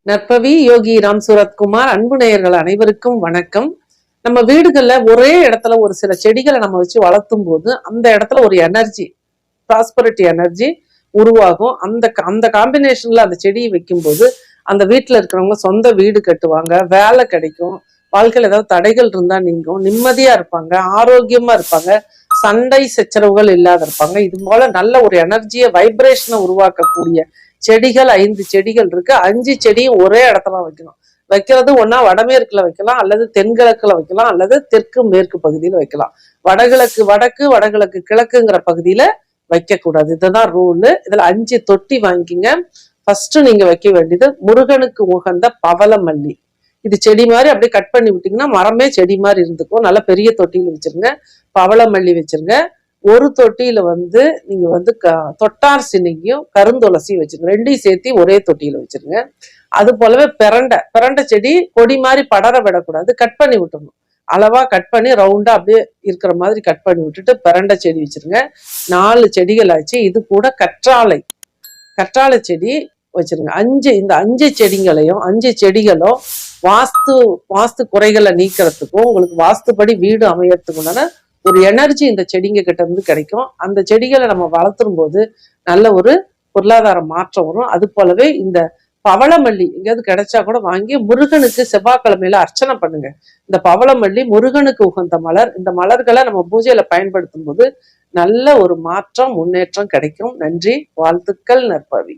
நற்பவி யோகி ராம் சூரத்குமார். அன்பு நேயர்கள் அனைவருக்கும் வணக்கம். நம்ம வீடுகள்ல ஒரே இடத்துல ஒரு சில செடிகளை நம்ம வச்சு வளர்த்தும் போது அந்த இடத்துல ஒரு எனர்ஜி, ப்ராஸ்பரிட்டி எனர்ஜி உருவாகும். அந்த காம்பினேஷன்ல அந்த செடியை வைக்கும் போது அந்த வீட்டுல இருக்கிறவங்க சொந்த வீடு கட்டுவாங்க, வேலை கிடைக்கும், வாழ்க்கையில் ஏதாவது தடைகள் இருந்தா நீங்கும், நிம்மதியா இருப்பாங்க, ஆரோக்கியமா இருப்பாங்க, சண்டை சச்சரவுகள் இல்லாத இருப்பாங்க. இது போல நல்ல ஒரு எனர்ஜியை வைப்ரேஷனை உருவாக்கக்கூடிய செடிகள் 5 செடிகள் இருக்கு. 5 செடியும் ஒரே இடத்துல வைக்கணும். வைக்கிறது ஒன்னா வடமேற்குல வைக்கலாம், அல்லது தென்கிழக்குல வைக்கலாம், அல்லது தெற்கு மேற்கு பகுதியில வைக்கலாம். வடகிழக்கு வடக்கு, வடகிழக்கு கிழக்குங்கிற பகுதியில வைக்க கூடாது. இதுதான் ரூல். இதுல 5 தொட்டி வாங்கிக்கிங்க. ஃபர்ஸ்ட் நீங்க வைக்க வேண்டியது முருகனுக்கு உகந்த பவளமல்லி. இது செடி மாதிரி அப்படியே கட் பண்ணி விட்டீங்கன்னா மரமே செடி மாதிரி இருந்துக்கும். நல்ல பெரிய தொட்டியில வச்சிருங்க. பவளமல்லி வச்சிருங்க. ஒரு தொட்டியில நீங்க தொட்டார் சினிங்கியும் கருந்துளசியும் வச்சிருங்க. ரெண்டையும் சேர்த்து ஒரே தொட்டியில வச்சிருங்க. அது போலவே பிரண்டை செடி கொடி மாதிரி படர விடக்கூடாது, கட் பண்ணி விட்டுறணும். அளவா கட் பண்ணி ரவுண்டா அப்படியே இருக்கிற மாதிரி கட் பண்ணி விட்டுட்டு பிரண்டை செடி வச்சிருங்க. 4 செடிகள் ஆச்சு. இது கூட கற்றாழை செடி வச்சிருங்க. இந்த 5 செடிகளையும் 5 செடிகளும் வாஸ்து குறைகளை நீக்கிறதுக்கும் உங்களுக்கு வாஸ்துபடி வீடு அமையறதுக்குண்டான ஒரு எனர்ஜி இந்த செடிங்க கிட்ட இருந்து கிடைக்கும். அந்த செடிகளை நம்ம வளர்த்தும் போது நல்ல ஒரு பொருளாதார மாற்றம் வரும். அது போலவே இந்த பவளமல்லி எங்கேயாவது கிடைச்சா கூட வாங்கி முருகனுக்கு செவ்வாய்க்கிழமையில அர்ச்சனை பண்ணுங்க. இந்த பவளமல்லி முருகனுக்கு உகந்த மலர். இந்த மலர்களை நம்ம பூஜையில பயன்படுத்தும் போது நல்ல ஒரு மாற்றம், முன்னேற்றம் கிடைக்கும். நன்றி, வாழ்த்துக்கள், நற்பவி.